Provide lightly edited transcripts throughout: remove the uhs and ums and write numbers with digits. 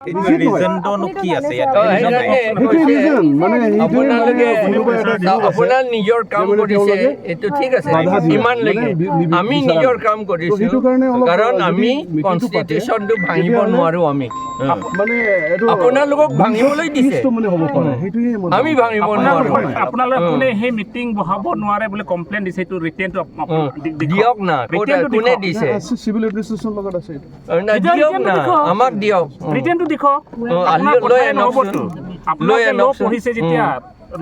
আপোনাৰ নিজৰ কাম কৰিছে এইটো ঠিক আছে ইমানলৈকে আমি নিজৰ কাম কৰিছো কাৰণ আমি কনষ্টিটিউচনটো ভাঙিব নোৱাৰো আমি আপোনালোকক ভাঙিবলৈ দিছে আমি ভাঙিব নোৱাৰো আপোনালোকে সেই মিটিং বহাব নোৱাৰে বুলি কমপ্লেইন দিছে এইটো ৰিটেনটো দিয়ক না কোনে দিছে সিভিল এডমিনিষ্ট্ৰেশ্যন লগত আছে দিয়ক না আমাক দিয়ক ৰিটেনটো দেখক লৈ পঢ়িছে যেতিয়া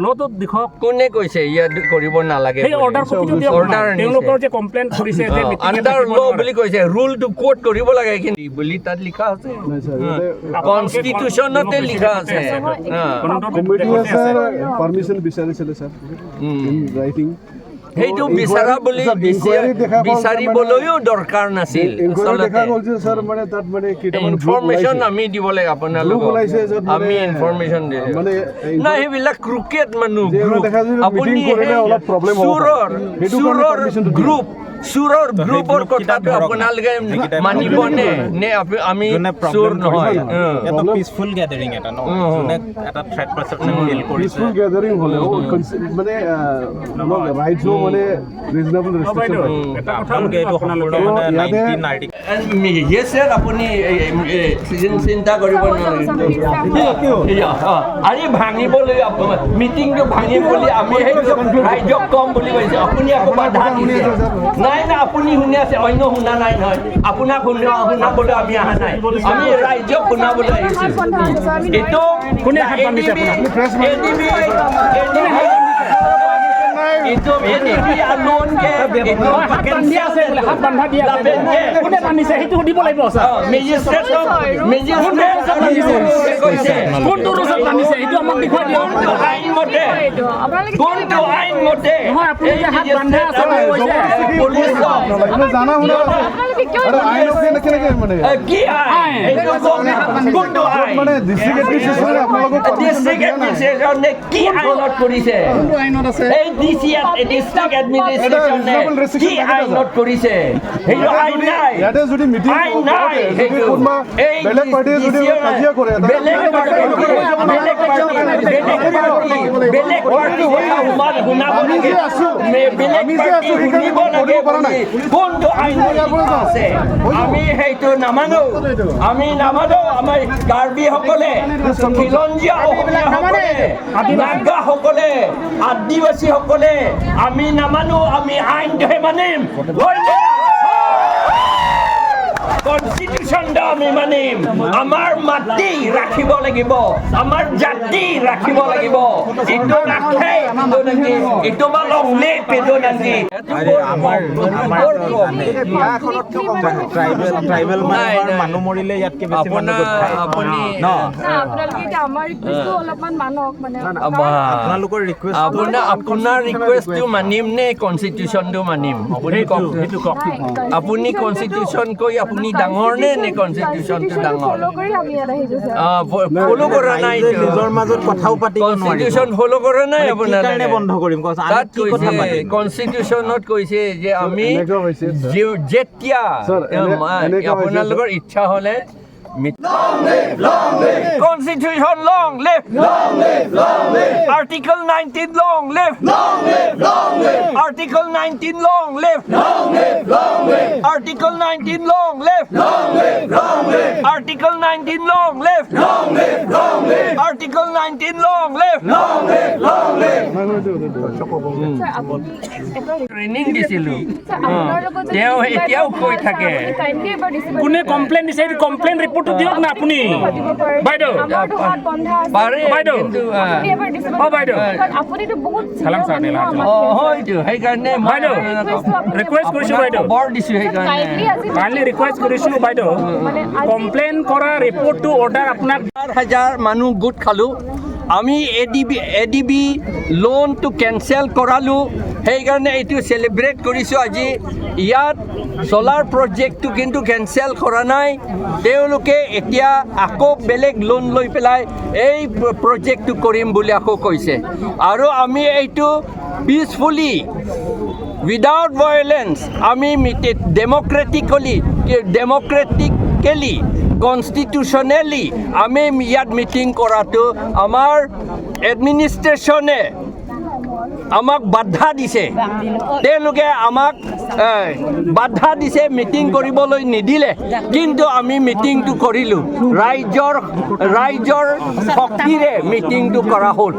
লটো দেখক কোনে কৈছে ইয়াত কৰিব নালাগে সেই অৰ্ডাৰ কপিটো দিয়ক তেওঁলোকৰ যে কমপ্লেইন কৰিছে যে আন্ডাৰ ল বুলি কৈছে ৰুলটো কোড কৰিব লাগে কিন্তু বুলি তাত লিখা আছে কনষ্টিটিউচনতে লিখা আছে কমিটি আছে পাৰমিশন বিচাৰিছিলে স্যাৰ ইন ৰাইটিং সেইটো বিচাৰা বুলি বিচাৰিবলৈও দৰকাৰ নাছিল ইনফৰমেশ্যন আমি দিব লাগে আপোনালোকক আমি ইনফৰমেশ্যন দিলোঁ নাই সেইবিলাক ক্ৰিকেট মানুহ আপুনি গ্ৰুপ চুৰৰ গ্ৰুপৰ কথাটো আপোনালোকে মানিবনে নে আমি চুৰ নহয় এটা পিসফুল গ্যাদাৰিং এটা ন এটা থ্ৰেট পাৰসেপশন ফিল কৰিছে পিসফুল গ্যাদারিং হলে মানে রাইটস মানে রিজনেবল রেস্ট্রিকশন এটা কথা এইটো আপোনালোকে মানে 1990 ইয়েস স্যার আপুনি চিন্তা কৰিব নালাগে আৰে ভাঙিবলৈ মিটিংটো ভাঙিবলৈ আমি সেইটো ৰাইজক কম বুলি কৈছে আপুনি আকৌ বাধা দিছে নাই না আপুনি শুনি আছে অন্য শুনা নাই নহয় আপোনাক শুনাবলৈ আমি অহা নাই আমি ৰাইজক শুনাবলৈ আহিছোঁ এইটো কোনে হাত বান্ধিছে itu ini alone ke itu pakai dia আছে বলে হাত বান্ধা দিয়া আছে কোনে বান্ধিছে সেইটো দিব লাগিব স্যার মেজিস্ট্রেট কৈছে কোনটো ৰুলত বান্ধিছে সেইটো আমাক দেখুৱাই দিয়ক আইন মতে কোনটো আইন মতে নহয় আপুনি যে হাত বান্ধা আছে কৈছে পুলিশ জানা শুনা আরে আইন কেনে মানে কি আইন এইটো কোনটো আইন মানে ডিস্ট্রিক্ট এডমিনিষ্ট্ৰেশ্যনে আপোনালোকক ডিস্ট্ৰিক্ট এডমিনিষ্ট্ৰেশ্যনে কি আইনত কৰিছে কোনটো আইনত আছে এই ডিস্ট্ৰিক্ট এডমিনিষ্ট্ৰেশ্যনে কি আইনত কৰিছে সেইটো আইন নাই ইয়াতে যদি মিটিং আইন নাই কোনবা বেলেগ পাৰ্টি যদি কাজিয়া কৰে বেলেগ পাৰ্টি শুনাব লাগে শুনিব লাগে কোনটো আইন আছে আমি সেইটো নামানো আমাৰ কাৰ্বিসকলে খিলঞ্জীয়া অসমীয়াসকলে নাগাসকলে আদিবাসীসকলে আমি নামানো আমি আইনটোহে মানিম কনষ্টিটিউশ্যনটো আমি মানিম আমাৰ মাটি ৰাখিব লাগিব আমাৰ জাতি ৰাখিব লাগিব এইটো ৰাখে এইটো বা লংলে পেটো নাকি আমাৰ ট্ৰাইবেল মানুহ মৰিলে ইয়াতকে বেছি আপুনি আপোনালোকৰ ৰিকুৱেষ্ট আপোনাৰ ৰিকুৱেষ্টটো মানিম নে কনষ্টিটিউশ্যনটো মানিম আপুনি কওক আপুনি কনষ্টিটিউশ্যন কৈ আপুনি ডাঙৰ নে কনষ্টিটিউশ্যনটো ডাঙৰ ফলো কৰা নাই নিজৰ মাজত কথাও পাতিব নোৱাৰি কনষ্টিটিউশ্যন ফলো কৰা নাই আপোনালোকে বন্ধ কৰিম তাত কৈছে কনষ্টিটিউশ্যনত কৈছে যে আমি যেতিয়া আপোনালোকৰ ইচ্ছা হ'লে Constitution long live Article 19 long live Article 19 long live Article 19 long live Article 19 long live Article 19 long live training দিছিলো তেওঁ এতিয়াও কৈ থাকে কোনে কমপ্লেইন দিছে এই কমপ্লেইন ৰিপৰ্টটো দিয়ক না আপুনি বাইদেউ পাৰে বাইদেউ বাইদেউ আপুনিটো বহুত সালাম ছাৰ দিলা হয়তো সেইকাৰণে বাইদেউ ৰিকুৱেষ্ট কৰিছো বাইদেউ বৰ দিছো সেইকাৰণে কাইণ্ডলি ৰিকুৱেষ্ট কৰিছো বাইদেউ কমপ্লেইন কৰা ৰিপৰ্টটো অৰ্ডাৰ আপোনাক 1000 মানুহ গোট খালো আমি এডিবি লোনটো কেনচেল কৰালোঁ সেইকাৰণে এইটো চেলিব্ৰেট কৰিছোঁ আজি ইয়াত সোলাৰ প্ৰজেক্টটো কিন্তু কেনচেল কৰা নাই তেওঁলোকে এতিয়া আকৌ বেলেগ লোন লৈ পেলাই এই প্ৰজেক্টটো কৰিম বুলি আকৌ কৈছে আৰু আমি এইটো পিচফুলি উইদাউট ভায়োলেন্স আমি ডেমক্ৰেটিকেলি কনষ্টিটিউশ্যনেলি আমি ইয়াত মিটিং কৰাটো আমাৰ এডমিনিষ্ট্ৰেশ্যনে আমাক বাধা দিছে তেওঁলোকে আমাক বাধা দিছে মিটিং কৰিবলৈ নিদিলে কিন্তু আমি মিটিংটো কৰিলোঁ ৰাইজৰ শক্তিৰে মিটিংটো কৰা হ'ল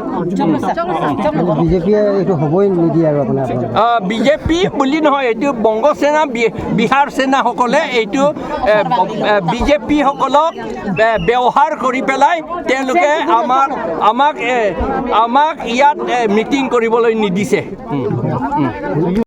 বিজেপিয়ে এইটো হ'বই নিদিয়ে আৰু আপোনাৰ বিজেপি বুলি নহয় এইটো বংগ সেনা বিহাৰ সেনাসকলে এইটো বিজেপিসকলক ব্যৱহাৰ কৰি পেলাই তেওঁলোকে আমাক ইয়াত মিটিং কৰিবলৈ নিদিছে